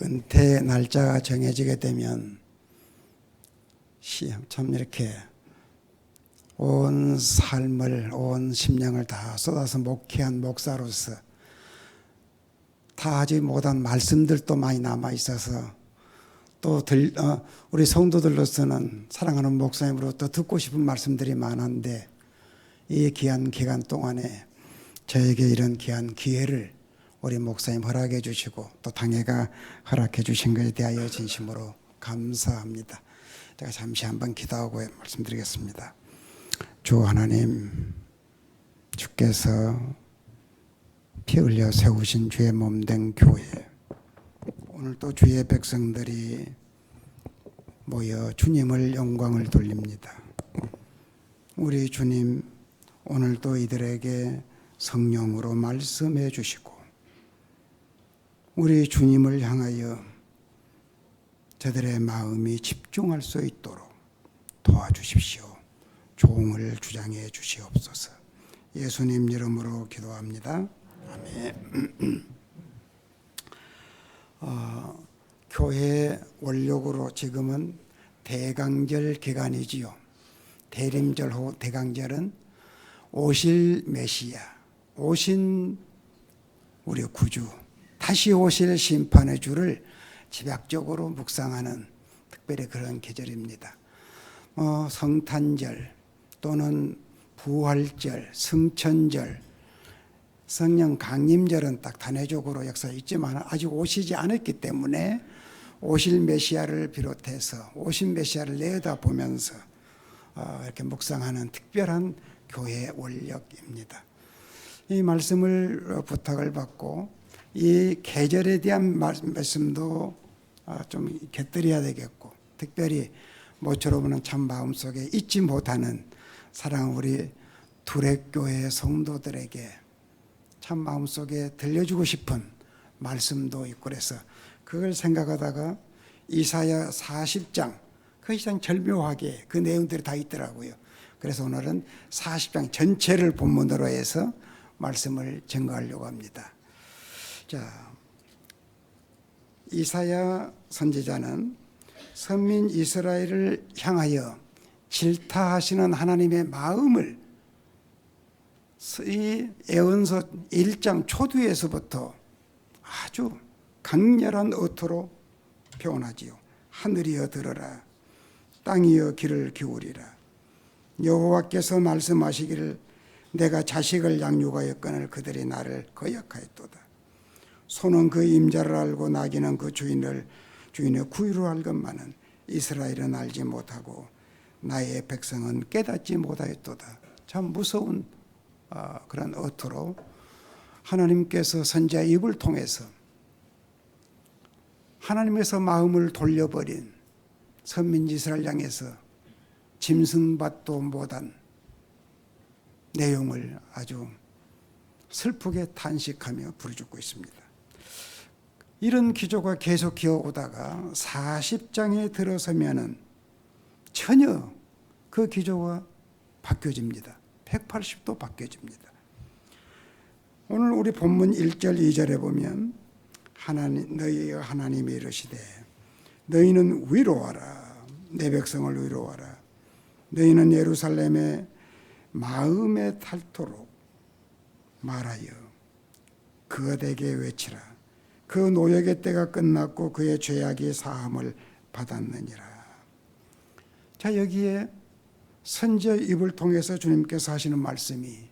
은퇴 날짜가 정해지게 되면 참 이렇게 온 삶을, 온 심령을 다 쏟아서 목회한 목사로서 다 하지 못한 말씀들도 많이 남아 있어서 또 우리 성도들로서는 사랑하는 목사님으로부터 듣고 싶은 말씀들이 많은데 이 귀한 기간 동안에 저에게 이런 귀한 기회를 우리 목사님 허락해 주시고 또 당회가 허락해 주신 것에 대하여 진심으로 감사합니다. 제가 잠시 한번 기도하고 말씀드리겠습니다. 주 하나님, 주께서 피 흘려 세우신 주의 몸된 교회, 오늘 또 주의 백성들이 모여 주님을 영광을 돌립니다. 우리 주님, 오늘도 이들에게 성령으로 말씀해 주시고 우리 주님을 향하여 저들의 마음이 집중할 수 있도록 도와주십시오. 종을 주장해 주시옵소서. 예수님 이름으로 기도합니다. 아멘. 교회 원력으로 지금은 대강절 기간이지요. 대림절 후 대강절은 오실 메시아, 오신 우리 구주, 다시 오실 심판의 주를 집약적으로 묵상하는 특별히 그런 계절입니다. 성탄절 또는 부활절, 승천절, 성령 강림절은 딱 단회적으로 역사에 있지만 아직 오시지 않았기 때문에 오실 메시아를 비롯해서 오신 메시아를 내다보면서 이렇게 묵상하는 특별한 교회 원력입니다. 이 말씀을 부탁을 받고 이 계절에 대한 말씀도 좀 곁들여야 되겠고 특별히 모처럼은 참 마음속에 잊지 못하는 사랑하는 우리 두레교회 성도들에게 참 마음속에 들려주고 싶은 말씀도 있고 그래서 그걸 생각하다가 이사야 40장 그 이상 절묘하게 그 내용들이 다 있더라고요. 그래서 오늘은 40장 전체를 본문으로 해서 말씀을 증거하려고 합니다. 자, 이사야 선지자는 선민 이스라엘을 향하여 질타하시는 하나님의 마음을 이 예언서 1장 초두에서부터 아주 강렬한 어투로 표현하지요. 하늘이여 들으라, 땅이여 귀를 기울이라. 여호와께서 말씀하시기를 내가 자식을 양육하였거늘 그들이 나를 거역하였도다. 소는 그 임자를 알고 나귀는 그 주인의 구유를 알건만은 이스라엘은 알지 못하고 나의 백성은 깨닫지 못하였도다. 참 무서운 그런 어투로 하나님께서 선지자 입을 통해서 하나님에서 마음을 돌려버린 선민 이스라엘 향해서 짐승밭도 못한 내용을 아주 슬프게 탄식하며 부르짖고 있습니다. 이런 기조가 계속 기어오다가 40장에 들어서면은 전혀 그 기조가 바뀌어집니다. 180도 바뀌어집니다. 오늘 우리 본문 1절 2절에 보면 너희 하나님이 이르시되 너희는 위로하라, 내 백성을 위로하라. 너희는 예루살렘의 마음에 닳도록 말하여 그에게 외치라. 그 노역의 때가 끝났고 그의 죄악이 사함을 받았느니라. 자, 여기에 선지자 입을 통해서 주님께서 하시는 말씀이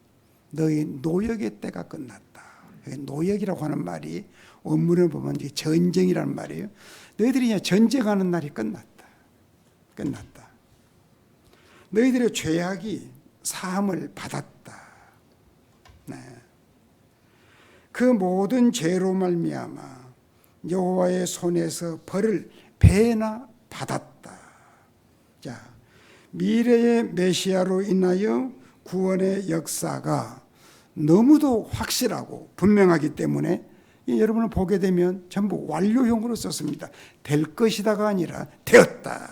너희 노역의 때가 끝났다. 노역이라고 하는 말이 원문을 보면 전쟁이라는 말이에요. 너희들이 전쟁하는 날이 끝났다. 끝났다. 너희들의 죄악이 사함을 받았다. 네. 그 모든 죄로 말미암아 여호와의 손에서 벌을 배나 받았다. 자, 미래의 메시아로 인하여 구원의 역사가 너무도 확실하고 분명하기 때문에 여러분을 보게 되면 전부 완료형으로 썼습니다. 될 것이다가 아니라 되었다.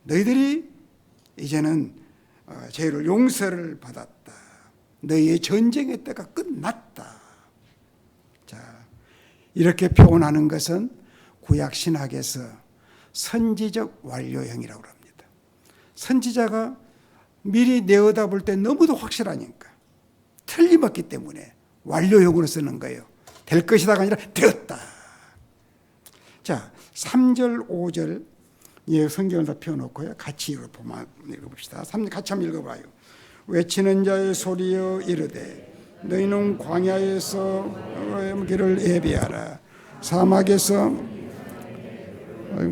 너희들이 이제는 죄를 용서를 받았다. 너희의 전쟁의 때가 끝났다. 자, 이렇게 표현하는 것은 구약 신학에서 선지적 완료형이라고 합니다. 선지자가 미리 내어다볼 때 너무도 확실하니까 틀림없기 때문에 완료형으로 쓰는 거예요. 될 것이다가 아니라 되었다. 자, 3절, 5절 성경을 다 펴놓고요. 같이 읽어봅시다. 같이 한번 읽어봐요. 외치는 자의 소리여 이르되 너희는 광야에서 길을 예비하라. 사막에서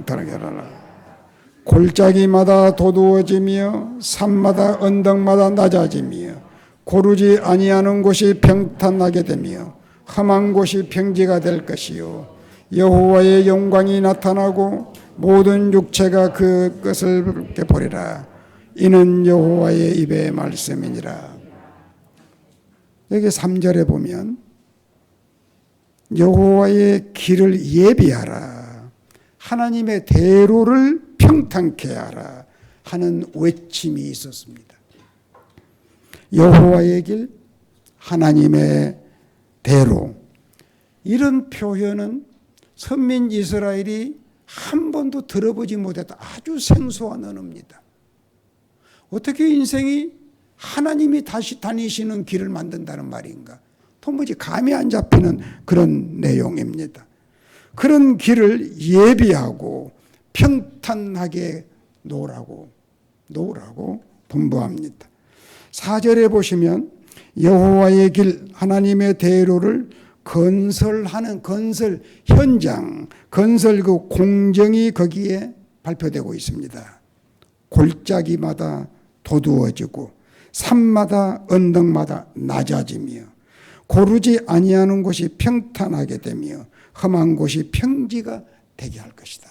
편하게 하라. 골짜기마다 도두어지며 산마다 언덕마다 낮아지며 고르지 아니하는 곳이 평탄하게 되며 험한 곳이 평지가 될 것이요 여호와의 영광이 나타나고 모든 육체가 그 것을 보리라. 이는 여호와의 입의 말씀이니라. 여기 3절에 보면 여호와의 길을 예비하라, 하나님의 대로를 평탄케 하라 하는 외침이 있었습니다. 여호와의 길, 하나님의 대로, 이런 표현은 선민 이스라엘이 한 번도 들어보지 못했던 아주 생소한 언어입니다. 어떻게 인생이 하나님이 다시 다니시는 길을 만든다는 말인가? 도무지 감이 안 잡히는 그런 내용입니다. 그런 길을 예비하고 평탄하게 놓으라고 분부합니다. 4절에 보시면 여호와의 길, 하나님의 대로를 건설하는 건설 현장, 건설 그 공정이 거기에 발표되고 있습니다. 골짜기마다 도두어지고 산마다 언덕마다 낮아지며 고르지 아니하는 곳이 평탄하게 되며 험한 곳이 평지가 되게 할 것이다.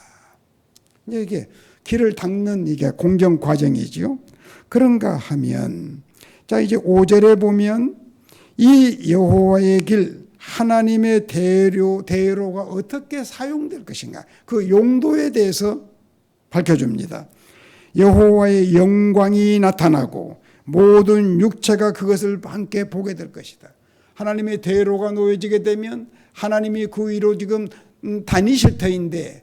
이게 길을 닦는 이게 공정 과정이지요. 그런가 하면 자, 이제 5절에 보면 이 여호와의 길, 하나님의 대로가 어떻게 사용될 것인가, 그 용도에 대해서 밝혀줍니다. 여호와의 영광이 나타나고 모든 육체가 그것을 함께 보게 될 것이다. 하나님의 대로가 놓여지게 되면 하나님이 그 위로 지금 다니실 터인데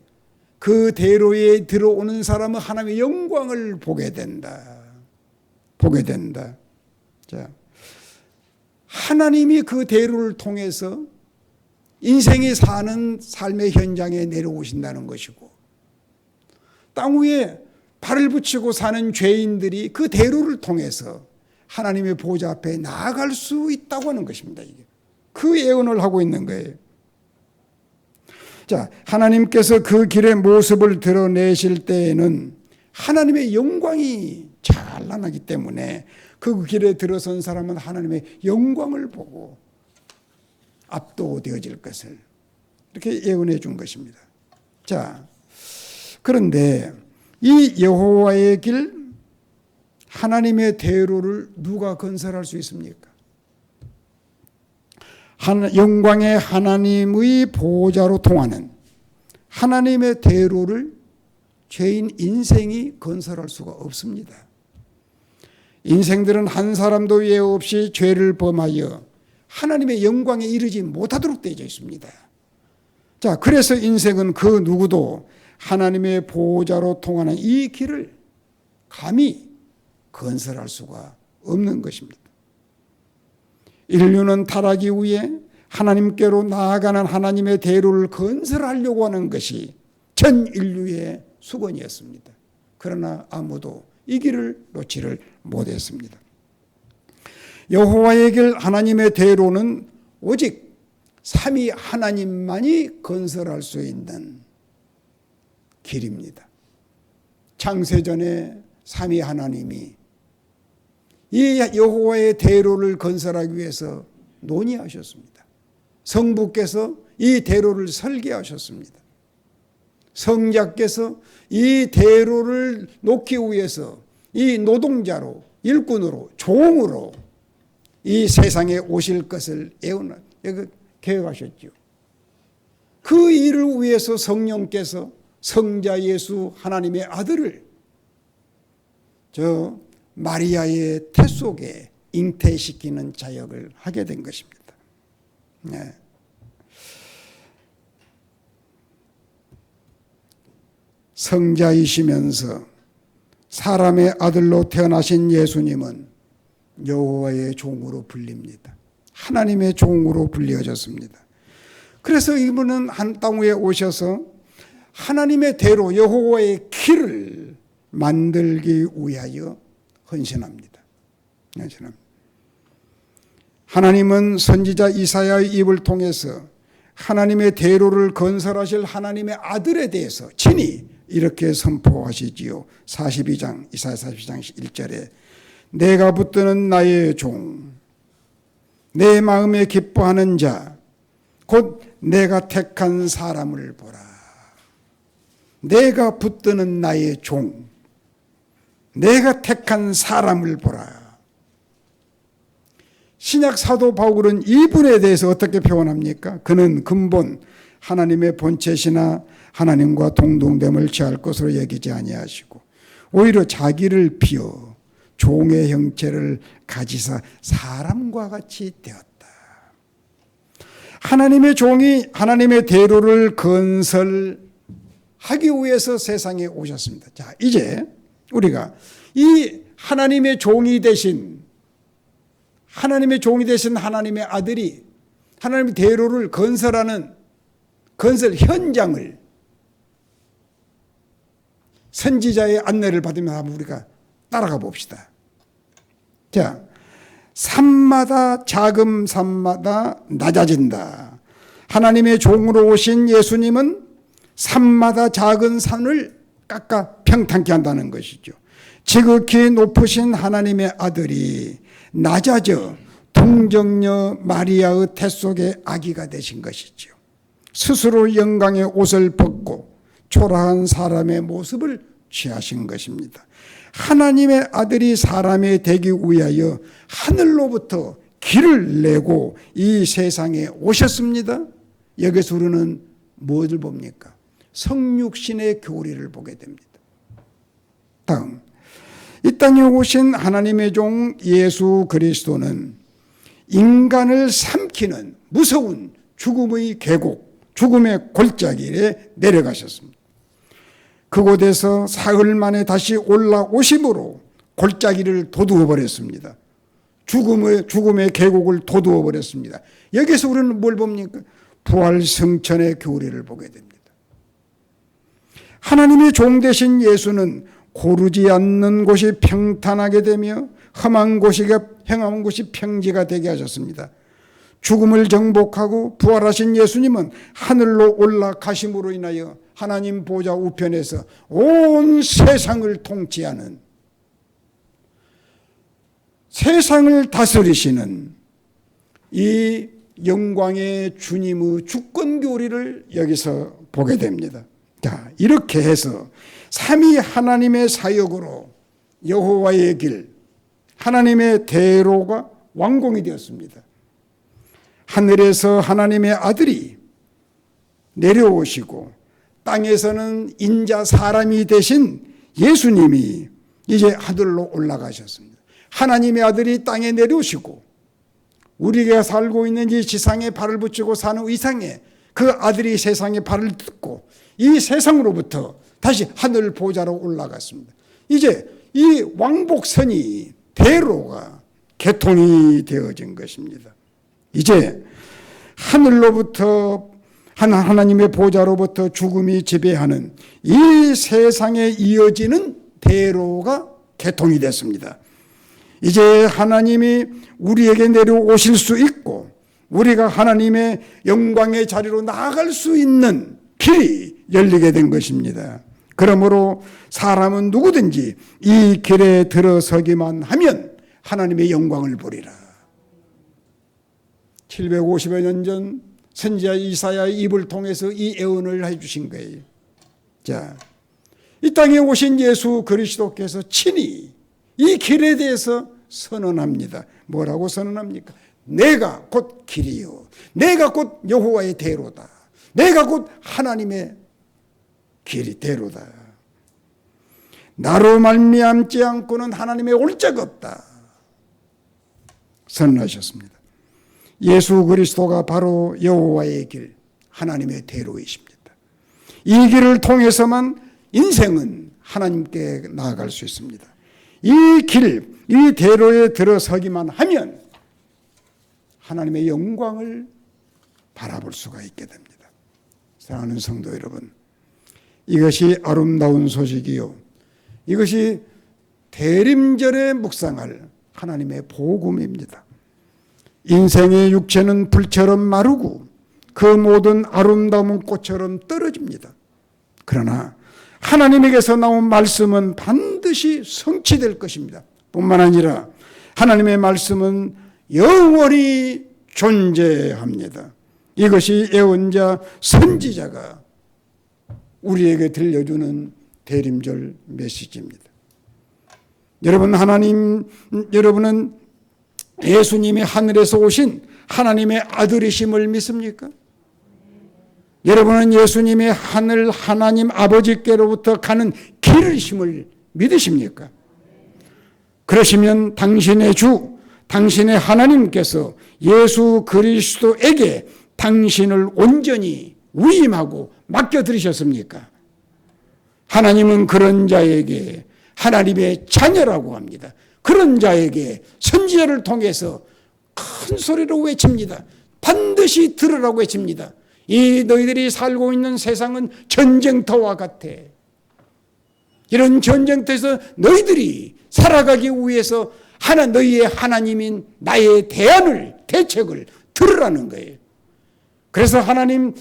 그 대로에 들어오는 사람은 하나님의 영광을 보게 된다. 자, 하나님이 그 대로를 통해서 인생이 사는 삶의 현장에 내려오신다는 것이고, 땅 위에 발을 붙이고 사는 죄인들이 그 대로를 통해서 하나님의 보좌 앞에 나아갈 수 있다고 하는 것입니다. 이게 그 예언을 하고 있는 거예요. 자, 하나님께서 그 길의 모습을 드러내실 때에는 하나님의 영광이 찬란하기 때문에 그 길에 들어선 사람은 하나님의 영광을 보고 압도되어질 것을 이렇게 예언해 준 것입니다. 자, 그런데 이 여호와의 길, 하나님의 대로를 누가 건설할 수 있습니까? 영광의 하나님의 보좌로 통하는 하나님의 대로를 죄인 인생이 건설할 수가 없습니다. 인생들은 한 사람도 예외 없이 죄를 범하여 하나님의 영광에 이르지 못하도록 되어 있습니다. 자, 그래서 인생은 그 누구도 하나님의 보좌로 통하는 이 길을 감히 건설할 수가 없는 것입니다. 인류는 타락 이후에 하나님께로 나아가는 하나님의 대로를 건설하려고 하는 것이 전 인류의 수건이었습니다. 그러나 아무도 이 길을 놓지를 못했습니다. 여호와의 길, 하나님의 대로는 오직 삼위 하나님만이 건설할 수 있는 길입니다. 창세전에 삼위 하나님이 이 여호와의 대로를 건설하기 위해서 논의하셨습니다. 성부께서 이 대로를 설계하셨습니다. 성자께서 이 대로를 놓기 위해서 이 노동자로, 일꾼으로, 종으로 이 세상에 오실 것을 계획하셨죠. 그 일을 위해서 성령께서 성자 예수 하나님의 아들을 저 마리아의 태 속에 잉태시키는 자역을 하게 된 것입니다. 네. 성자이시면서 사람의 아들로 태어나신 예수님은 여호와의 종으로 불립니다. 하나님의 종으로 불려졌습니다. 그래서 이분은 한 땅 위에 오셔서 하나님의 대로 여호와의 길을 만들기 위하여 헌신합니다. 하나님은 선지자 이사야의 입을 통해서 하나님의 대로를 건설하실 하나님의 아들에 대해서 친히 이렇게 선포하시지요. 42장 이사야 42장 1절에 내가 붙드는 나의 종 내 마음에 기뻐하는 자 곧 내가 택한 사람을 보라. 내가 붙드는 나의 종 내가 택한 사람을 보라. 신약 사도 바울은 이분에 대해서 어떻게 표현합니까? 그는 근본 하나님의 본체시나 하나님과 동등됨을 취할 것으로 여기지 아니하시고 오히려 자기를 비워 종의 형체를 가지사 사람과 같이 되었다. 하나님의 종이 하나님의 대로를 건설하기 위해서 세상에 오셨습니다. 자, 이제 우리가 이 하나님의 종이 되신 하나님의 아들이 하나님의 대로를 건설하는 건설 현장을 선지자의 안내를 받으면서 한번 우리가 따라가 봅시다. 자, 산마다 작은 산마다 낮아진다. 하나님의 종으로 오신 예수님은 산마다 작은 산을 깎아 평탄케 한다는 것이죠. 지극히 높으신 하나님의 아들이 낮아져 동정녀 마리아의 태 속의 아기가 되신 것이죠. 스스로 영광의 옷을 벗고 초라한 사람의 모습을 취하신 것입니다. 하나님의 아들이 사람이 되기 위하여 하늘로부터 길을 내고 이 세상에 오셨습니다. 여기서 우리는 무엇을 봅니까? 성육신의 교리를 보게 됩니다. 다음, 이 땅에 오신 하나님의 종 예수 그리스도는 인간을 삼키는 무서운 죽음의 계곡, 죽음의 골짜기에 내려가셨습니다. 그곳에서 사흘 만에 다시 올라오심으로 골짜기를 도두어 버렸습니다. 죽음의 계곡을 도두어 버렸습니다. 여기서 우리는 뭘 봅니까? 부활 성천의 교리를 보게 됩니다. 하나님의 종 되신 예수는 고르지 않는 곳이 평탄하게 되며 험한 곳이 평지가 되게 하셨습니다. 죽음을 정복하고 부활하신 예수님은 하늘로 올라가심으로 인하여 하나님 보좌 우편에서 온 세상을 통치하는, 세상을 다스리시는 이 영광의 주님의 주권교리를 여기서 보게 됩니다. 자, 이렇게 해서 삼위 하나님의 사역으로 여호와의 길, 하나님의 대로가 완공이 되었습니다. 하늘에서 하나님의 아들이 내려오시고 땅에서는 인자 사람이 되신 예수님이 이제 하늘로 올라가셨습니다. 하나님의 아들이 땅에 내려오시고 우리가 살고 있는 이 지상에 발을 붙이고 사는 이상에 그 아들이 세상에 발을 딛고 이 세상으로부터 다시 하늘 보좌로 올라갔습니다. 이제 이 왕복선이 대로가 개통이 되어진 것입니다. 이제 하늘로부터 하나님의 보좌로부터 죽음이 지배하는 이 세상에 이어지는 대로가 개통이 됐습니다. 이제 하나님이 우리에게 내려오실 수 있고 우리가 하나님의 영광의 자리로 나아갈 수 있는 길이 열리게 된 것입니다. 그러므로 사람은 누구든지 이 길에 들어서기만 하면 하나님의 영광을 보리라. 750여 년 전 선지자 이사야의 입을 통해서 이 예언을 해주신 거예요. 자, 이 땅에 오신 예수 그리스도께서 친히 이 길에 대해서 선언합니다. 뭐라고 선언합니까? 내가 곧 길이요, 내가 곧 여호와의 대로다, 내가 곧 하나님의 길이 대로다. 나로 말미암지 않고는 하나님의 올 자가 없다 선언하셨습니다. 예수 그리스도가 바로 여호와의 길, 하나님의 대로이십니다. 이 길을 통해서만 인생은 하나님께 나아갈 수 있습니다. 이 길, 이 대로에 들어서기만 하면 하나님의 영광을 바라볼 수가 있게 됩니다. 사랑하는 성도 여러분, 이것이 아름다운 소식이요, 이것이 대림절에 묵상할 하나님의 복음입니다. 인생의 육체는 불처럼 마르고 그 모든 아름다움은 꽃처럼 떨어집니다. 그러나 하나님에게서 나온 말씀은 반드시 성취될 것입니다. 뿐만 아니라 하나님의 말씀은 영원히 존재합니다. 이것이 예언자 선지자가 우리에게 들려주는 대림절 메시지입니다. 여러분은 예수님이 하늘에서 오신 하나님의 아들이심을 믿습니까? 여러분은 예수님이 하늘 하나님 아버지께로부터 가는 길이심을 믿으십니까? 그러시면 당신의 주, 당신의 하나님께서 예수 그리스도에게 당신을 온전히 위임하고 맡겨드리셨습니까? 하나님은 그런 자에게 하나님의 자녀라고 합니다. 그런 자에게 선지자를 통해서 큰 소리로 외칩니다. 반드시 들으라고 외칩니다. 이 너희들이 살고 있는 세상은 전쟁터와 같아. 이런 전쟁터에서 너희들이 살아가기 위해서 너희의 하나님인 나의 대책을 들으라는 거예요. 그래서 하나님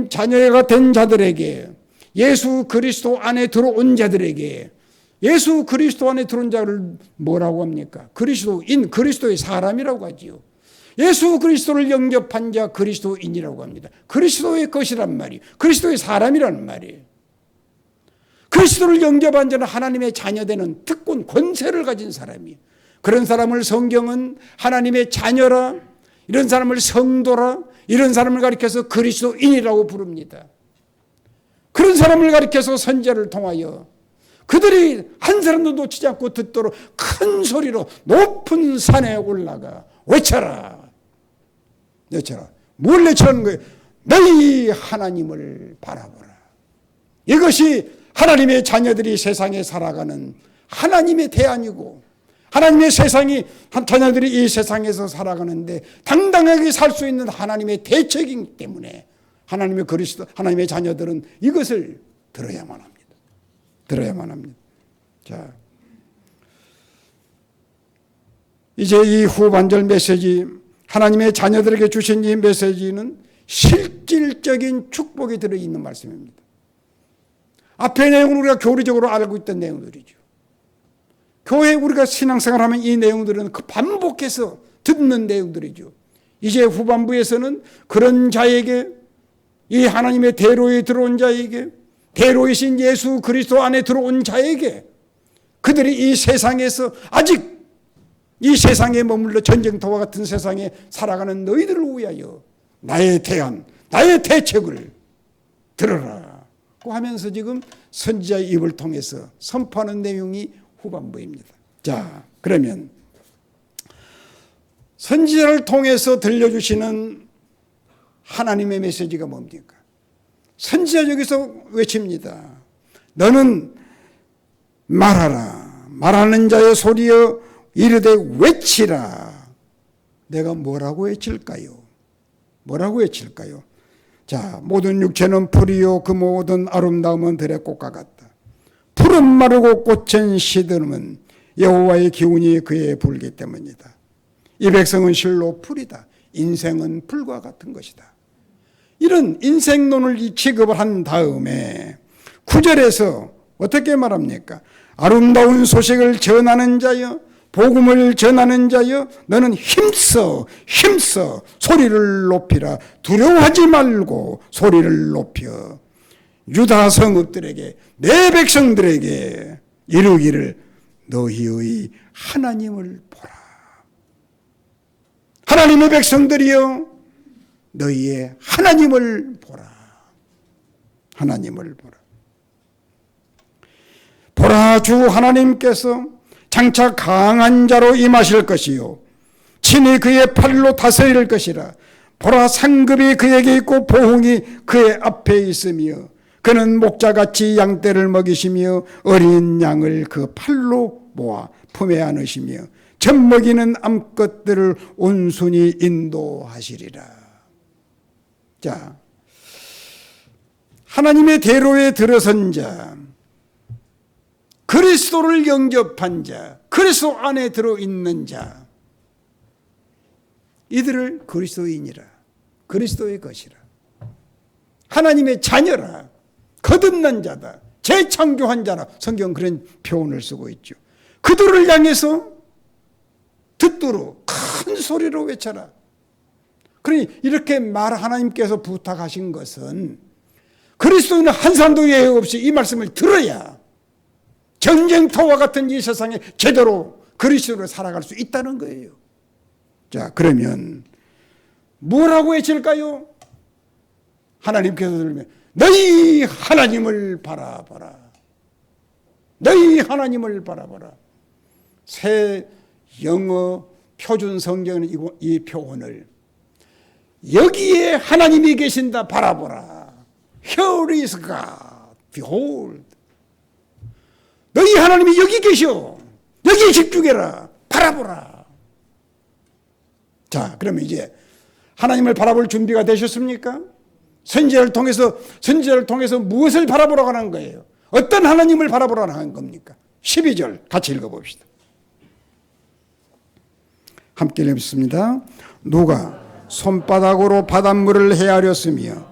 자녀가 된 자들에게, 예수 그리스도 안에 들어온 자들에게, 예수 그리스도 안에 들어온 자를 뭐라고 합니까? 그리스도인, 그리스도의 사람이라고 하지요. 예수 그리스도를 영접한 자 그리스도인이라고 합니다. 그리스도의 것이란 말이에요. 그리스도의 사람이라는 말이에요. 그리스도를 영접한 자는 하나님의 자녀되는 특권, 권세를 가진 사람이에요. 그런 사람을 성경은 하나님의 자녀라, 이런 사람을 성도라, 이런 사람을 가리켜서 그리스도인이라고 부릅니다. 그런 사람을 가리켜서 선지자를 통하여 그들이 한 사람도 놓치지 않고 듣도록 큰 소리로 높은 산에 올라가 외쳐라. 뭘 외치는 거예요? 너희 하나님을 바라보라. 이것이 하나님의 자녀들이 세상에 살아가는 하나님의 대안이고, 하나님의 자녀들이 이 세상에서 살아가는데 당당하게 살 수 있는 하나님의 대책이기 때문에 하나님의 자녀들은 이것을 들어야만 합니다. 자, 이제 이 후반절 메시지, 하나님의 자녀들에게 주신 이 메시지는 실질적인 축복이 들어있는 말씀입니다. 앞의 내용은 우리가 교리적으로 알고 있던 내용들이죠. 교회 우리가 신앙생활하면 이 내용들은 반복해서 듣는 내용들이죠. 이제 후반부에서는 그런 자에게, 이 하나님의 대로에 들어온 자에게, 대로이신 예수 그리스도 안에 들어온 자에게, 그들이 이 세상에서 아직 이 세상에 머물러 전쟁터와 같은 세상에 살아가는 너희들을 위하여 나의 대안, 나의 대책을 들어라 하면서 지금 선지자의 입을 통해서 선포하는 내용이 후반부입니다. 자, 그러면 선지자를 통해서 들려주시는 하나님의 메시지가 뭡니까? 선지자 여기서 외칩니다. 너는 말하라. 말하는 자의 소리여 이르되 외치라. 내가 뭐라고 외칠까요? 자, 모든 육체는 풀이요 그 모든 아름다움은 들의 꽃과 같다. 풀은 마르고 꽃은 시들음은 여호와의 기운이 그에 불기 때문이다. 이 백성은 실로 풀이다. 인생은 풀과 같은 것이다. 이런 인생론을 취급을 한 다음에 9절에서 어떻게 말합니까? 아름다운 소식을 전하는 자여, 복음을 전하는 자여, 너는 힘써 소리를 높이라. 두려워하지 말고 소리를 높여 유다 성읍들에게, 내 백성들에게 이르기를 너희의 하나님을 보라. 하나님의 백성들이여 너희의 하나님을 보라. 보라, 주 하나님께서 장차 강한 자로 임하실 것이요 친히 그의 팔로 다스릴 것이라. 보라, 상급이 그에게 있고 보응이 그의 앞에 있으며 그는 목자같이 양떼를 먹이시며 어린 양을 그 팔로 모아 품에 안으시며 젖먹이는 암컷들을 온순히 인도하시리라. 자, 하나님의 대로에 들어선 자, 그리스도를 영접한 자, 그리스도 안에 들어있는 자, 이들을 그리스도인이라, 그리스도의 것이라, 하나님의 자녀라, 거듭난 자다, 재창조한 자라, 성경 그런 표현을 쓰고 있죠. 그들을 향해서 듣도록 큰 소리로 외쳐라. 그러니 이렇게 하나님께서 부탁하신 것은 그리스도인은 한 사람도 예외 없이 이 말씀을 들어야 전쟁터와 같은 이 세상에 제대로 그리스도로 살아갈 수 있다는 거예요. 자, 그러면 뭐라고 외칠까요? 하나님께서 들으면 너희 하나님을 바라봐라. 너희 하나님을 바라봐라. 새 영어 표준 성경은 이 표현을 여기에 하나님이 계신다 바라보라. Here is God. Behold. 너희 하나님이 여기 계셔. 여기에 집중해라. 바라보라. 자, 그러면 이제 하나님을 바라볼 준비가 되셨습니까? 선지자를 통해서 무엇을 바라보라고 하는 거예요? 어떤 하나님을 바라보라고 하는 겁니까? 12절 같이 읽어봅시다. 함께 읽습니다. 누가 손바닥으로 바닷물을 헤아렸으며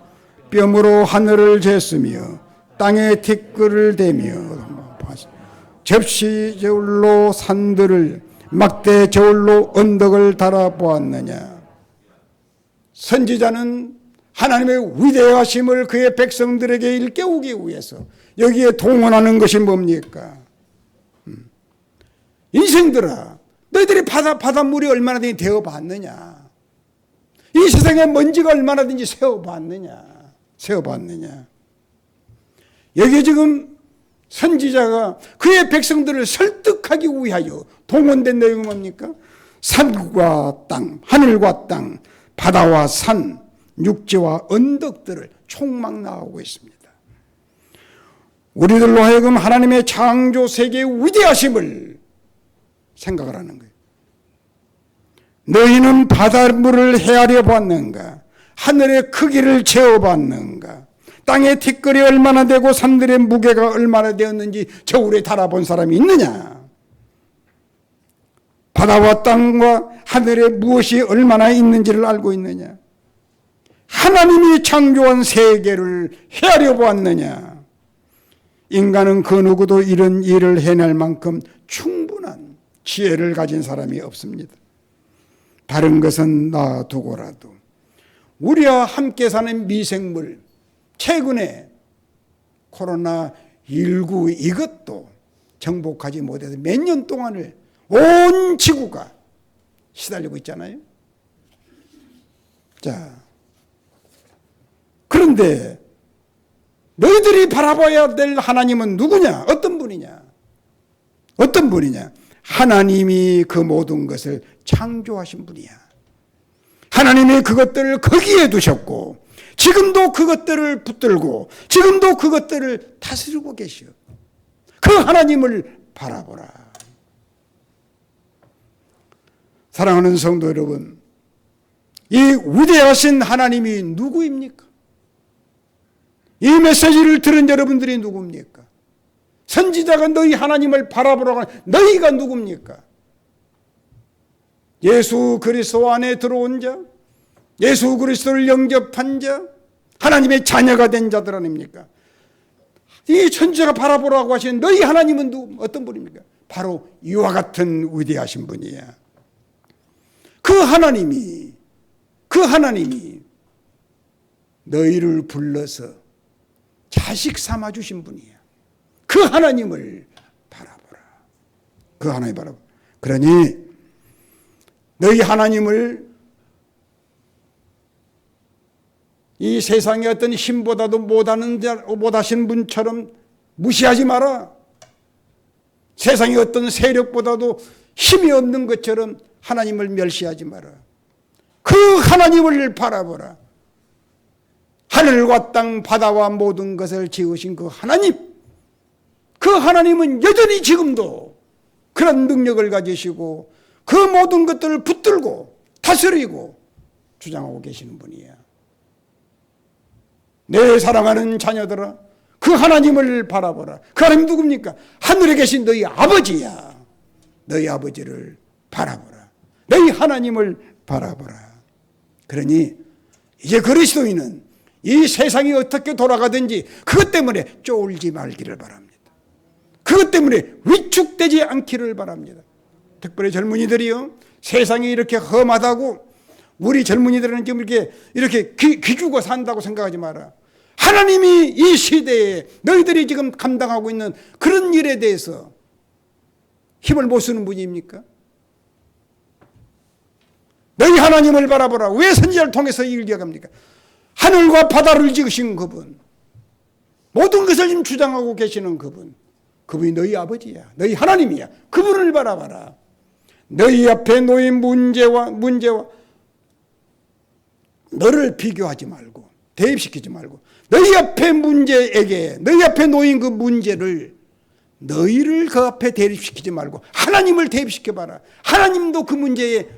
뼘으로 하늘을 쟀으며 땅에 티끌을 대며 접시 저울로 산들을 막대 저울로 언덕을 달아보았느냐. 선지자는 하나님의 위대하심을 그의 백성들에게 일깨우기 위해서 여기에 동원하는 것이 뭡니까? 인생들아, 너희들이 바닷물이 얼마나 되어봤느냐? 이 세상에 먼지가 얼마나든지 세어봤느냐? 여기에 지금 선지자가 그의 백성들을 설득하기 위하여 동원된 내용이 뭡니까? 산과 땅, 하늘과 땅, 바다와 산, 육지와 언덕들을 총막 나오고 있습니다. 우리들로 하여금 하나님의 창조 세계의 위대하심을 생각을 하는 거예요. 너희는 바닷물을 헤아려 봤는가? 하늘의 크기를 재어봤는가? 땅의 티끌이 얼마나 되고 산들의 무게가 얼마나 되었는지 저울에 달아본 사람이 있느냐? 바다와 땅과 하늘에 무엇이 얼마나 있는지를 알고 있느냐? 하나님이 창조한 세계를 헤아려 보았느냐? 인간은 그 누구도 이런 일을 해낼 만큼 충분한 지혜를 가진 사람이 없습니다. 다른 것은 놔두고라도 우리와 함께 사는 미생물, 최근에 코로나19 이것도 정복하지 못해서 몇 년 동안을 온 지구가 시달리고 있잖아요. 자, 그런데 너희들이 바라봐야 될 하나님은 누구냐? 어떤 분이냐? 하나님이 그 모든 것을 창조하신 분이야. 하나님이 그것들을 거기에 두셨고 지금도 그것들을 붙들고 지금도 그것들을 다스리고 계시오. 그 하나님을 바라보라. 사랑하는 성도 여러분, 이 위대하신 하나님이 누구입니까? 이 메시지를 들은 여러분들이 누굽니까? 선지자가 너희 하나님을 바라보라고 하는 너희가 누굽니까? 예수 그리스도 안에 들어온 자, 예수 그리스도를 영접한 자, 하나님의 자녀가 된 자들 아닙니까? 이 천지가 바라보라고 하시는 너희 하나님은 어떤 분입니까? 바로 이와 같은 위대하신 분이야. 그 하나님이 너희를 불러서 자식 삼아 주신 분이야. 그 하나님을 바라보라. 그 하나님 바라보라. 그러니 너희 하나님을 이 세상의 어떤 힘보다도 못하신 분처럼 무시하지 마라. 세상의 어떤 세력보다도 힘이 없는 것처럼 하나님을 멸시하지 마라. 그 하나님을 바라보라. 하늘과 땅 바다와 모든 것을 지으신 그 하나님, 그 하나님은 여전히 지금도 그런 능력을 가지시고 그 모든 것들을 붙들고 다스리고 주장하고 계시는 분이야. 내 사랑하는 자녀들아, 그 하나님을 바라보라. 그 하나님 누굽니까? 하늘에 계신 너희 아버지야. 너희 아버지를 바라보라. 너희 하나님을 바라보라. 그러니 이제 그리스도인은 이 세상이 어떻게 돌아가든지 그것 때문에 쫄지 말기를 바랍니다. 그것 때문에 위축되지 않기를 바랍니다. 특별히 젊은이들이요, 세상이 이렇게 험하다고 우리 젊은이들은 지금 이렇게 기죽어 산다고 생각하지 마라. 하나님이 이 시대에 너희들이 지금 감당하고 있는 그런 일에 대해서 힘을 못 쓰는 분입니까? 너희 하나님을 바라보라. 왜 선지자를 통해서 이를 기억합니까? 하늘과 바다를 지으신 그분, 모든 것을 지금 주장하고 계시는 그분, 그분이 너희 아버지야. 너희 하나님이야. 그분을 바라봐라. 너희 앞에 놓인 문제와 너를 비교하지 말고 대입시키지 말고 너희 앞에 문제에게 너희 앞에 놓인 그 문제를 너희를 그 앞에 대립시키지 말고 하나님을 대입시켜봐라. 하나님도 그 문제에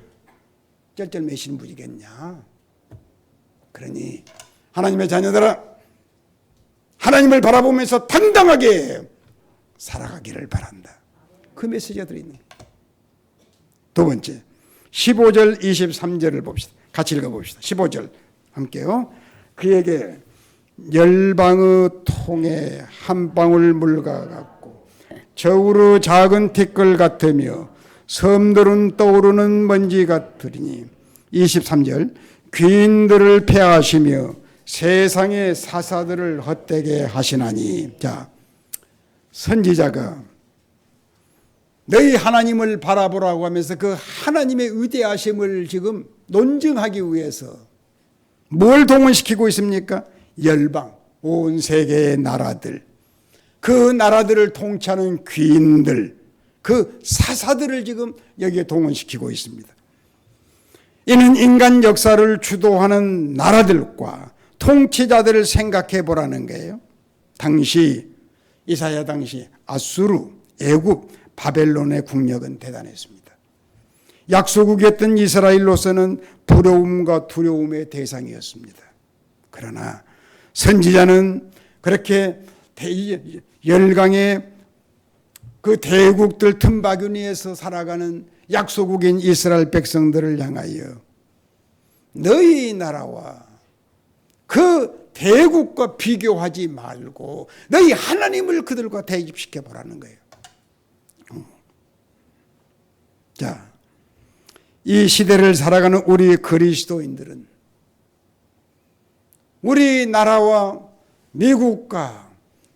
쩔쩔매시는 분이겠냐. 그러니 하나님의 자녀들아, 하나님을 바라보면서 당당하게 살아가기를 바란다. 그 메시지가 들어있네. 두 번째, 15절 23절을 봅시다. 같이 읽어봅시다. 15절 함께요. 그에게 열방의 통에 한 방울 물과 같고 저우르 작은 티끌 같으며 섬들은 떠오르는 먼지 같으리니. 23절 귀인들을 폐하시며 세상의 사사들을 헛되게 하시나니. 자, 선지자가 너희 하나님을 바라보라고 하면서 그 하나님의 위대하심을 지금 논증하기 위해서 뭘 동원시키고 있습니까? 열방, 온 세계의 나라들, 그 나라들을 통치하는 귀인들, 그 사사들을 지금 여기에 동원시키고 있습니다. 이는 인간 역사를 주도하는 나라들과 통치자들을 생각해 보라는 거예요. 당시 이사야 당시 아수르, 애굽, 바벨론의 국력은 대단했습니다. 약소국이었던 이스라엘로서는 부러움과 두려움의 대상이었습니다. 그러나 선지자는 그렇게 열강의 그 대국들 틈바구니에서 살아가는 약소국인 이스라엘 백성들을 향하여 너희 나라와 그 대국과 비교하지 말고 너희 하나님을 그들과 대입시켜 보라는 거예요. 자, 이 시대를 살아가는 우리 그리스도인들은 우리나라와 미국과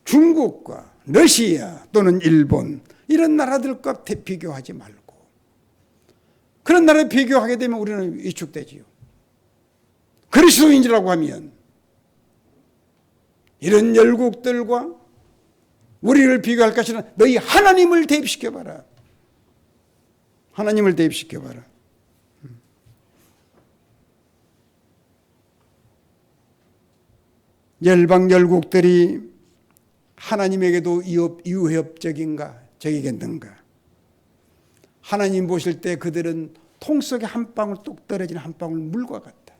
중국과 러시아 또는 일본 이런 나라들과 비교하지 말고, 그런 나라에 비교하게 되면 우리는 위축되지요. 그리스도인이라고 하면 이런 열국들과 우리를 비교할 것이나 너희 하나님을 대입시켜봐라. 하나님을 대입시켜봐라. 열방 열국들이 하나님에게도 유협적인가 적이겠는가. 하나님 보실 때 그들은 통 속에 한 방울 뚝 떨어지는 한 방울 물과 같다.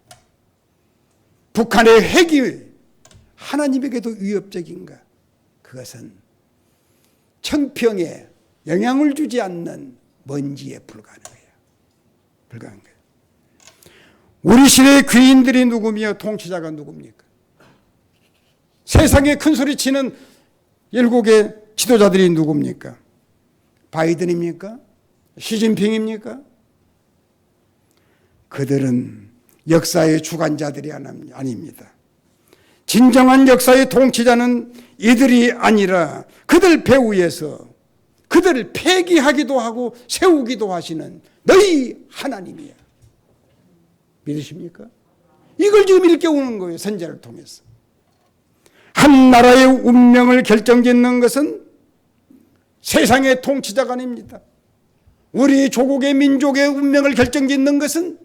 북한의 핵이 하나님에게도 위협적인가. 그것은 청평에 영향을 주지 않는 먼지에 불과한 거예요. 불과한 거예요. 우리 시대의 귀인들이 누구며 통치자가 누굽니까? 세상에 큰 소리 치는 열국의 지도자들이 누굽니까? 바이든입니까? 시진핑입니까? 그들은 역사의 주관자들이 아닙니다. 진정한 역사의 통치자는 이들이 아니라 그들 배후에서 그들을 폐기하기도 하고 세우기도 하시는 너희 하나님이야. 믿으십니까? 이걸 지금 일깨우는 거예요. 선지자를 통해서. 한 나라의 운명을 결정짓는 것은 세상의 통치자가 아닙니다. 우리 조국의 민족의 운명을 결정짓는 것은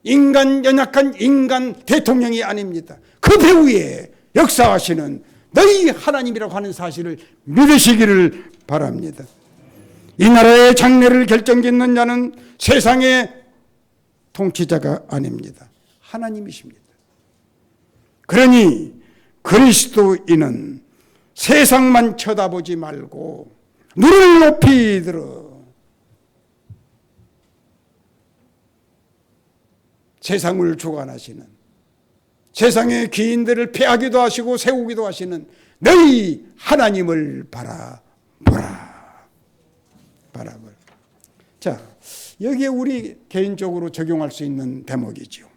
인간, 연약한 인간 대통령이 아닙니다. 그 배후에 역사하시는 너희 하나님이라고 하는 사실을 믿으시기를 바랍니다. 이 나라의 장래를 결정짓는 자는 세상의 통치자가 아닙니다. 하나님이십니다. 그러니 그리스도인은 세상만 쳐다보지 말고 눈을 높이 들어 세상을 주관하시는, 세상의 귀인들을 폐하기도 하시고 세우기도 하시는 너희 하나님을 바라보라. 자, 여기에 우리 개인적으로 적용할 수 있는 대목이죠.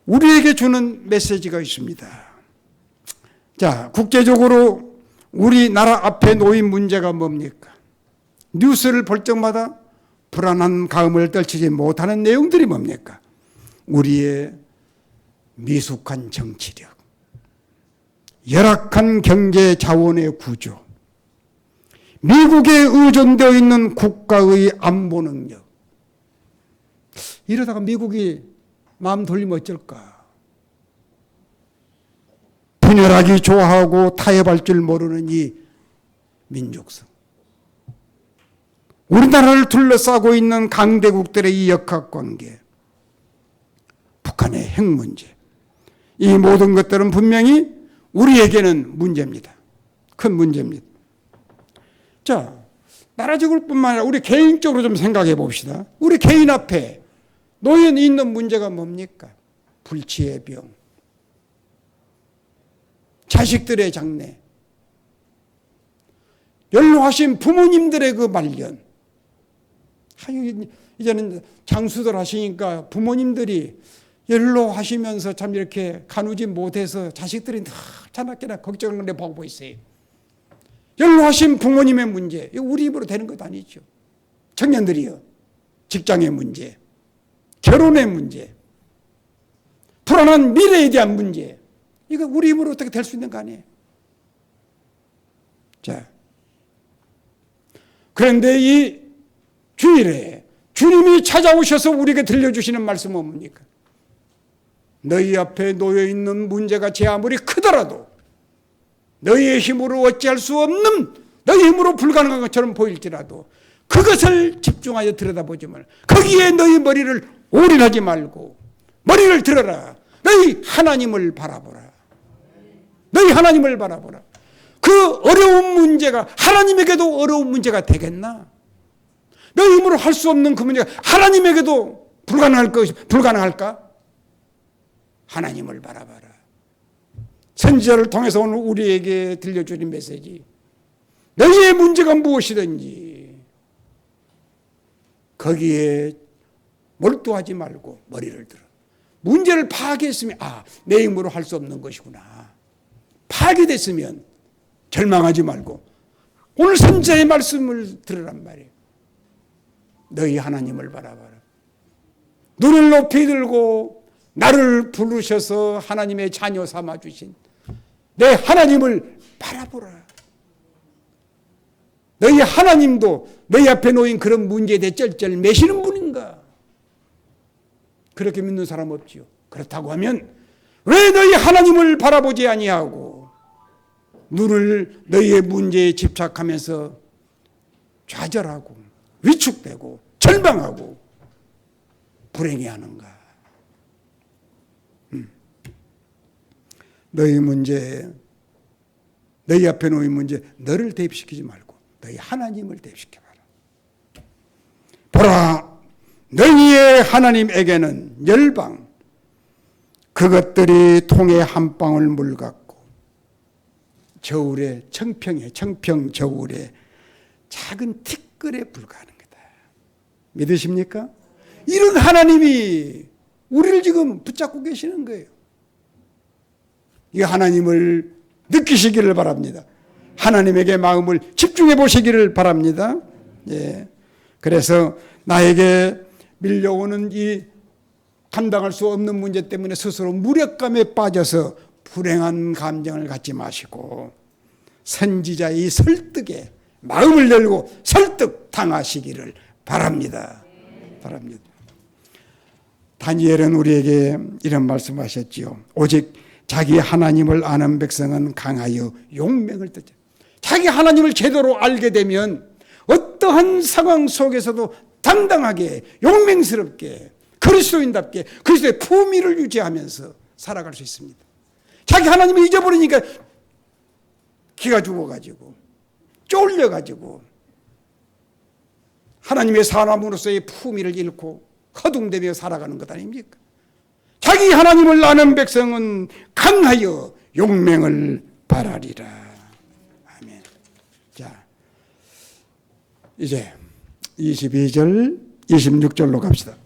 우리에게 주는 메시지가 있습니다. 자, 국제적으로 우리나라 앞에 놓인 문제가 뭡니까? 뉴스를 볼 적마다 불안한 가음을 떨치지 못하는 내용들이 뭡니까? 우리의 미숙한 정치력, 열악한 경제 자원의 구조, 미국에 의존되어 있는 국가의 안보 능력. 이러다가 미국이 마음 돌리면 어쩔까? 분열하기 좋아하고 타협할 줄 모르는 이 민족성. 우리나라를 둘러싸고 있는 강대국들의 이 역학관계, 북한의 핵 문제, 이 모든 것들은 분명히 우리에게는 문제입니다. 큰 문제입니다. 자, 나라적일 뿐만 아니라 우리 개인적으로 좀 생각해 봅시다. 우리 개인 앞에 놓여 있는 문제가 뭡니까? 불치의 병, 자식들의 장래, 연로하신 부모님들의 그 말년. 이제는 장수들 하시니까 부모님들이 연로하시면서 참 이렇게 가누지 못해서 자식들이 자나깨나 걱정을 내보고 있어요. 연로하신 부모님의 문제, 이거 우리 입으로 되는 것 아니죠. 청년들이요, 직장의 문제, 결혼의 문제, 불안한 미래에 대한 문제, 이거 우리 입으로 어떻게 될 수 있는 거 아니에요. 자, 그런데 이 주일에 주님이 찾아오셔서 우리에게 들려주시는 말씀은 뭡니까? 너희 앞에 놓여있는 문제가 제 아무리 크더라도 너희의 힘으로 어찌할 수 없는, 너희 힘으로 불가능한 것처럼 보일지라도 그것을 집중하여 들여다보지 말고 거기에 너희 머리를 올인하지 말고 머리를 들어라. 너희 하나님을 바라보라. 너희 하나님을 바라보라. 그 어려운 문제가 하나님에게도 어려운 문제가 되겠나? 너희 힘으로 할 수 없는 그 문제가 하나님에게도 불가능할까? 하나님을 바라봐라. 선지자를 통해서 오늘 우리에게 들려주는 메시지, 너희의 문제가 무엇이든지 거기에 몰두하지 말고 머리를 들어. 문제를 파악했으면 내 힘으로 할 수 없는 것이구나. 파괴됐으면 절망하지 말고 오늘 선지자의 말씀을 들으란 말이에요. 너희 하나님을 바라봐라. 눈을 높이 들고 나를 부르셔서 하나님의 자녀 삼아주신 내 하나님을 바라보라. 너희 하나님도 너희 앞에 놓인 그런 문제에 대해 쩔쩔 매시는 분인가? 그렇게 믿는 사람 없지요. 그렇다고 하면 왜 너희 하나님을 바라보지 아니하고 눈을 너희의 문제에 집착하면서 좌절하고 위축되고 절망하고 불행해하는가? 너희 문제, 너희 앞에 놓인 문제 너를 대입시키지 말고 너희 하나님을 대입시켜봐라. 보라, 너희의 하나님에게는 열방, 그것들이 통에 한 방울 물 같고 저울에 청평 저울에 작은 티끌에 불과하는 거다. 믿으십니까? 이런 하나님이 우리를 지금 붙잡고 계시는 거예요. 이 하나님을 느끼시기를 바랍니다. 하나님에게 마음을 집중해 보시기를 바랍니다. 예. 그래서 나에게 밀려오는 이 감당할 수 없는 문제 때문에 스스로 무력감에 빠져서 불행한 감정을 갖지 마시고 선지자의 설득에 마음을 열고 설득 당하시기를 바랍니다. 다니엘은 우리에게 이런 말씀하셨지요. 오직 자기 하나님을 아는 백성은 강하여 용맹을 듣죠. 자기 하나님을 제대로 알게 되면 어떠한 상황 속에서도 당당하게 용맹스럽게 그리스도인답게 그리스도의 품위를 유지하면서 살아갈 수 있습니다. 자기 하나님을 잊어버리니까 기가 죽어가지고 쫄려가지고 하나님의 사람으로서의 품위를 잃고 허둥대며 살아가는 것 아닙니까? 자기 하나님을 아는 백성은 강하여 용맹을 발하리라. 아멘. 자, 이제 22절, 26절로 갑시다.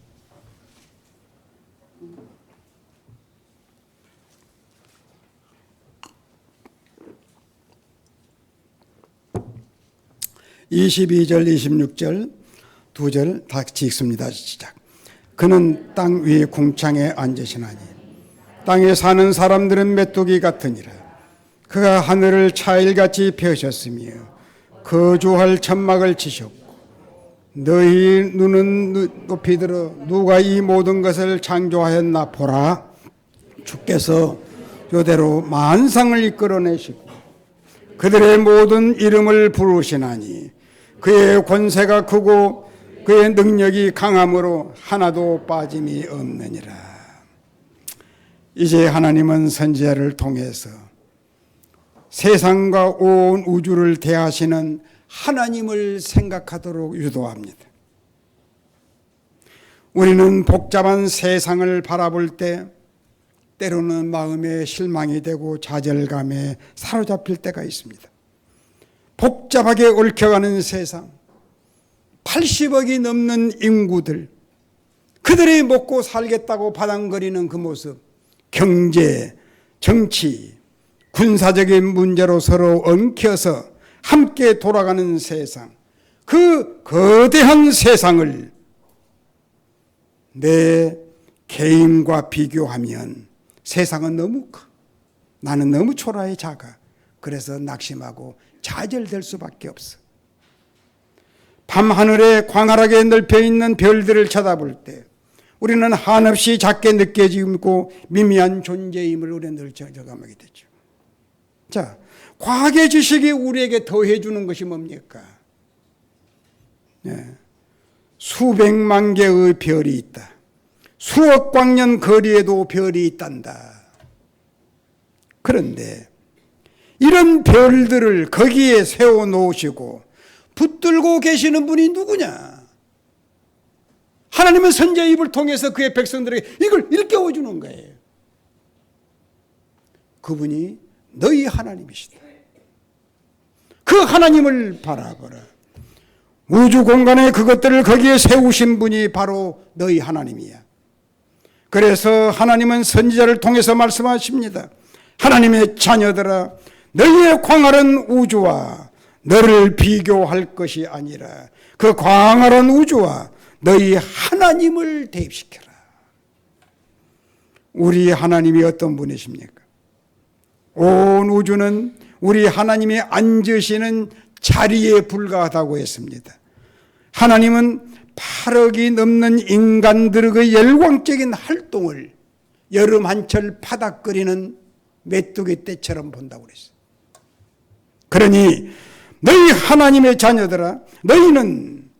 (22절) (26절) 두 절 다 같이 읽습니다. 시작. 그는 땅 위 궁창에 앉으시나니 땅에 사는 사람들은 메뚜기 같으니라. 그가 하늘을 차일같이 펴셨으며 거주할 천막을 치셨고 너희 눈은 높이 들어 누가 이 모든 것을 창조하였나 보라. 주께서 요대로 만상을 이끌어내시고 그들의 모든 이름을 부르시나니 그의 권세가 크고 그의 능력이 강함으로 하나도 빠짐이 없느니라. 이제 하나님은 선지자를 통해서 세상과 온 우주를 대하시는 하나님을 생각하도록 유도합니다. 우리는 복잡한 세상을 바라볼 때 때로는 마음에 실망이 되고 좌절감에 사로잡힐 때가 있습니다. 복잡하게 얽혀가는 세상, 80억이 넘는 인구들, 그들이 먹고 살겠다고 바당거리는 그 모습, 경제, 정치, 군사적인 문제로 서로 엉켜서 함께 돌아가는 세상, 그 거대한 세상을 내 개인과 비교하면 세상은 너무 커. 나는 너무 초라해 작아. 그래서 낙심하고 좌절될 수밖에 없어. 밤하늘에 광활하게 넓혀있는 별들을 쳐다볼 때 우리는 한없이 작게 느껴지고 미미한 존재임을 우리는 늘 저감하게 되죠. 자, 과학의 지식이 우리에게 더해주는 것이 뭡니까? 네. 수백만 개의 별이 있다. 수억 광년 거리에도 별이 있단다. 그런데 이런 별들을 거기에 세워놓으시고 붙들고 계시는 분이 누구냐? 하나님은 선지자의 입을 통해서 그의 백성들에게 이걸 일깨워주는 거예요. 그분이 너희 하나님이시다. 그 하나님을 바라보라. 우주 공간에 그것들을 거기에 세우신 분이 바로 너희 하나님이야. 그래서 하나님은 선지자를 통해서 말씀하십니다. 하나님의 자녀들아, 너희의 광활한 우주와 너를 비교할 것이 아니라 그 광활한 우주와 너희 하나님을 대입시켜라. 우리 하나님이 어떤 분이십니까? 온 우주는 우리 하나님이 앉으시는 자리에 불과하다고 했습니다. 하나님은 8억이 넘는 인간들의 열광적인 활동을 여름 한철 파닥거리는 메뚜기 떼처럼 본다고 그랬어요. 그러니 너희 하나님의 자녀들아, 너희는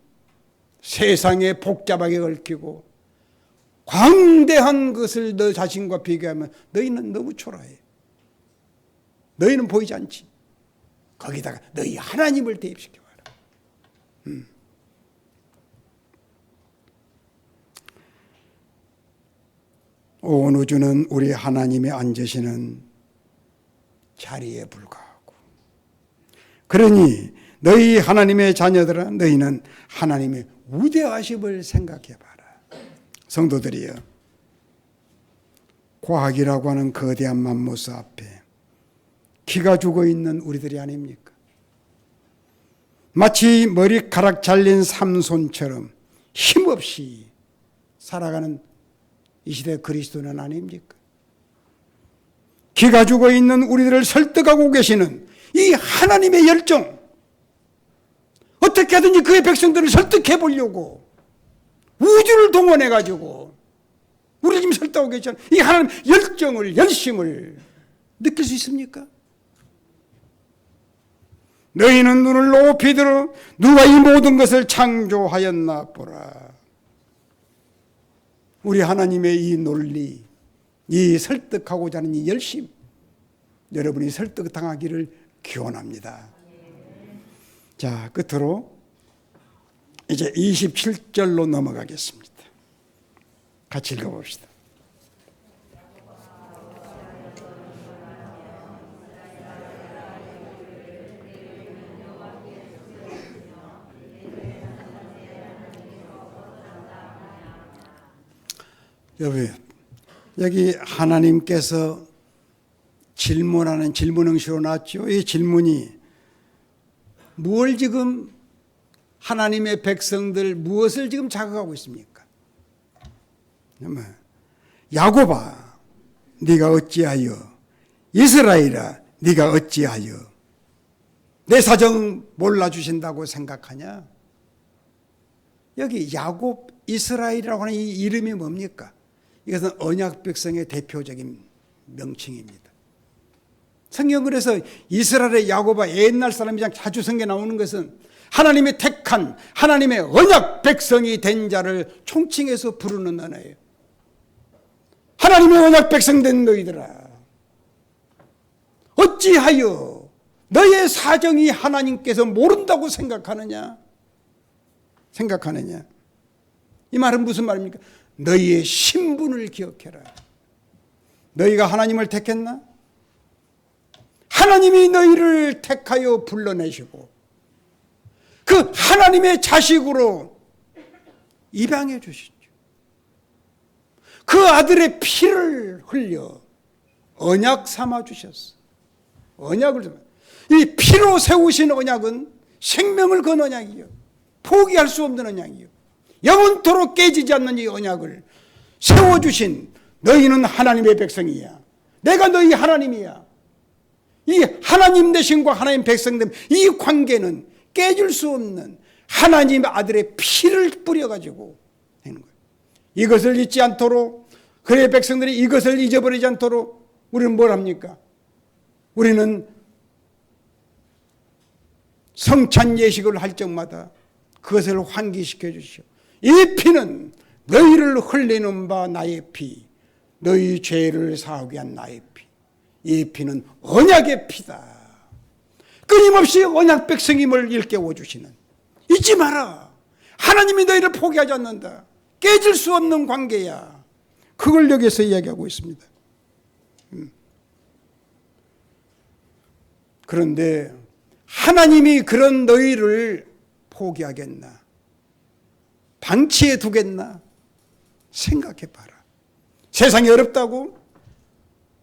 세상에 복잡하게 얽히고 광대한 것을 너 자신과 비교하면 너희는 너무 초라해. 너희는 보이지 않지. 거기다가 너희 하나님을 대입시켜봐라. 온 우주는 우리 하나님이 앉으시는 자리에 불과하고, 그러니 너희 하나님의 자녀들아, 너희는 하나님의 위대하심을 생각해봐라. 성도들이여, 과학이라고 하는 거대한 맘모스 앞에 기가 죽어있는 우리들이 아닙니까? 마치 머리카락 잘린 삼손처럼 힘없이 살아가는 이 시대 그리스도는 아닙니까? 기가 죽어있는 우리들을 설득하고 계시는 이 하나님의 열정, 어떻게 하든지 그의 백성들을 설득해 보려고 우주를 동원해 가지고 우리 지금 설득하고 계시잖아요. 이 하나님 열정을, 열심을 느낄 수 있습니까? 너희는 눈을 높이 들어 누가 이 모든 것을 창조하였나 보라. 우리 하나님의 이 논리, 이 설득하고자 하는 이 열심, 여러분이 설득당하기를 기원합니다. 자, 끝으로 이제 27절로 넘어가겠습니다. 같이 읽어봅시다. 여기 하나님께서 질문하는 질문응시로 나왔죠. 이 질문이 무엇을 지금 하나님의 백성들 무엇을 지금 자극하고 있습니까? 야곱아 네가 어찌하여, 이스라엘아 네가 어찌하여 내 사정 몰라주신다고 생각하냐? 여기 야곱, 이스라엘이라고 하는 이 이름이 뭡니까? 이것은 언약 백성의 대표적인 명칭입니다. 성경 그래서 이스라엘의 야곱아, 옛날 사람이 자주 성경에 나오는 것은 하나님의 택한 하나님의 언약 백성이 된 자를 총칭해서 부르는 언어예요. 하나님의 언약 백성 된 너희들아, 어찌하여 너의 사정이 하나님께서 모른다고 생각하느냐? 이 말은 무슨 말입니까? 너희의 신분을 기억해라. 너희가 하나님을 택했나? 하나님이 너희를 택하여 불러내시고 그 하나님의 자식으로 입양해 주시죠. 그 아들의 피를 흘려 언약 삼아 주셨어. 이 피로 세우신 언약은 생명을 건 언약이요, 포기할 수 없는 언약이요, 영원토록 깨지지 않는 이 언약을 세워주신 너희는 하나님의 백성이야. 내가 너희 하나님이야. 이 하나님 되신과 하나님 백성됨, 이 관계는 깨질 수 없는 하나님의 아들의 피를 뿌려가지고 되는 거예요. 이것을 잊지 않도록, 그의 백성들이 이것을 잊어버리지 않도록 우리는 뭘 합니까? 우리는 성찬 예식을 할 적마다 그것을 환기시켜 주시오. 이 피는 너희를 흘리는 바 나의 피, 너희 죄를 사하게 한 나의 피. 이 피는 언약의 피다. 끊임없이 언약 백성임을 일깨워 주시는, 잊지 마라. 하나님이 너희를 포기하지 않는다. 깨질 수 없는 관계야. 그걸 여기서 이야기하고 있습니다. 그런데 하나님이 그런 너희를 포기하겠나? 방치해 두겠나? 생각해 봐라. 세상이 어렵다고?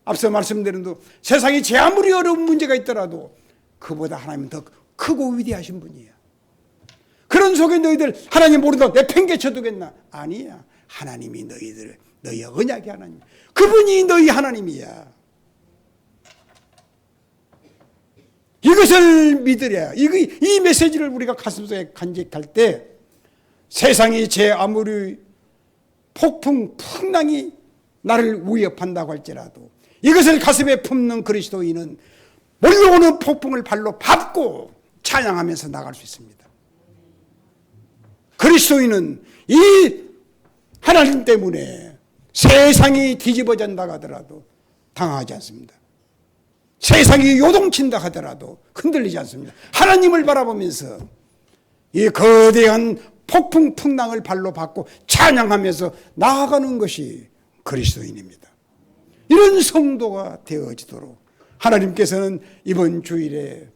앞서 말씀드린 대로 세상이 제 아무리 어려운 문제가 있더라도 그보다 하나님은 더 크고 위대하신 분이야. 그런 속에 너희들 하나님 모르다 내팽개쳐 두겠나? 아니야. 하나님이 너희의 언약의 하나님, 그분이 너희 하나님이야. 이것을 믿으랴. 이 메시지를 우리가 가슴속에 간직할 때 세상이 제 아무리 폭풍 풍랑이 나를 위협한다고 할지라도 이것을 가슴에 품는 그리스도인은 몰려오는 폭풍을 발로 밟고 찬양하면서 나갈 수 있습니다. 그리스도인은 이 하나님 때문에 세상이 뒤집어진다 하더라도 당하지 않습니다. 세상이 요동친다 하더라도 흔들리지 않습니다. 하나님을 바라보면서 이 거대한 폭풍 풍랑을 발로 밟고 찬양하면서 나아가는 것이 그리스도인입니다. 이런 성도가 되어지도록 하나님께서는 이번 주일에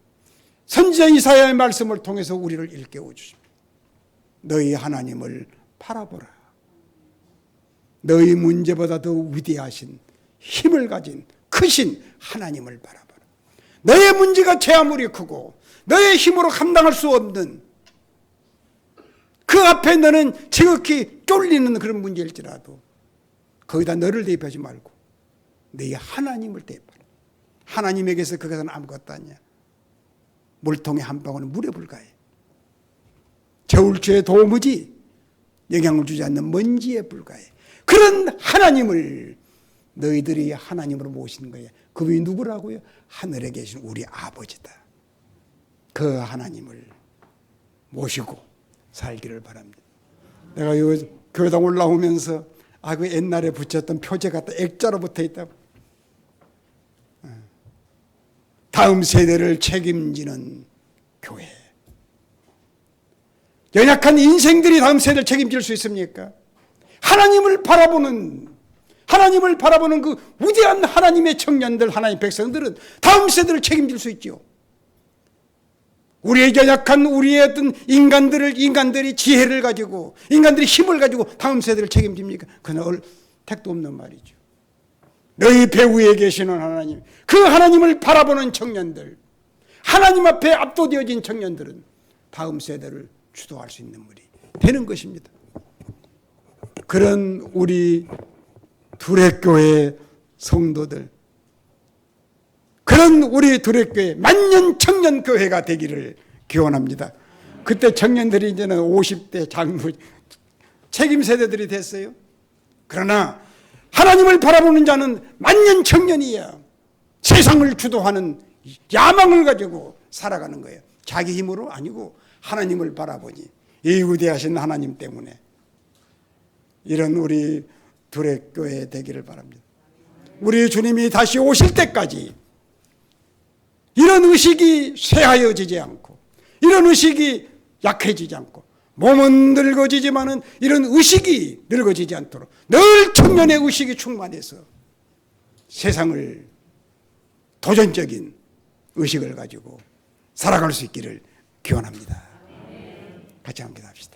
선지자 이사야의 말씀을 통해서 우리를 일깨워 주십니다. 너희 하나님을 바라보라. 너희 문제보다 더 위대하신 힘을 가진 크신 하나님을 바라봐라. 너의 문제가 제 아무리 크고 너의 힘으로 감당할 수 없는 그 앞에 너는 지극히 쫄리는 그런 문제일지라도 거기다 너를 대입하지 말고 너희 하나님을 대입하라. 하나님에게서 그것은 아무것도 아니야. 물통에 한 방울은 물에 불과해. 저울추의 도무지 영향을 주지 않는 먼지에 불과해. 그런 하나님을 너희들이 하나님으로 모시는 거예요. 그분이 누구라고요? 하늘에 계신 우리 아버지다. 그 하나님을 모시고 살기를 바랍니다. 내가 요 교회당 올라오면서 그 옛날에 붙였던 표제가 액자로 붙어 있다. 다음 세대를 책임지는 교회. 연약한 인생들이 다음 세대를 책임질 수 있습니까? 하나님을 바라보는 그 위대한 하나님의 청년들, 하나님의 백성들은 다음 세대를 책임질 수 있죠. 우리의 연약한 우리의 어떤 인간들이 지혜를 가지고, 인간들이 힘을 가지고 다음 세대를 책임집니까? 그건 택도 없는 말이죠. 너희 배후에 계시는 하나님, 그 하나님을 바라보는 청년들, 하나님 앞에 압도되어진 청년들은 다음 세대를 주도할 수 있는 분이 되는 것입니다. 그런 우리 두레교회 성도들, 그런 우리 두레교회 만년 청년교회가 되기를 기원합니다. 그때 청년들이 이제는 50대 장로 책임 세대들이 됐어요. 그러나 하나님을 바라보는 자는 만년 청년이야. 세상을 주도하는 야망을 가지고 살아가는 거예요. 자기 힘으로 아니고 하나님을 바라보니, 이 위대하신 하나님 때문에. 이런 우리 두레교회 되기를 바랍니다. 우리 주님이 다시 오실 때까지 이런 의식이 쇠하여지지 않고, 이런 의식이 약해지지 않고, 몸은 늙어지지만은 이런 의식이 늙어지지 않도록 늘 청년의 의식이 충만해서 세상을 도전적인 의식을 가지고 살아갈 수 있기를 기원합니다. 같이 함께 합시다.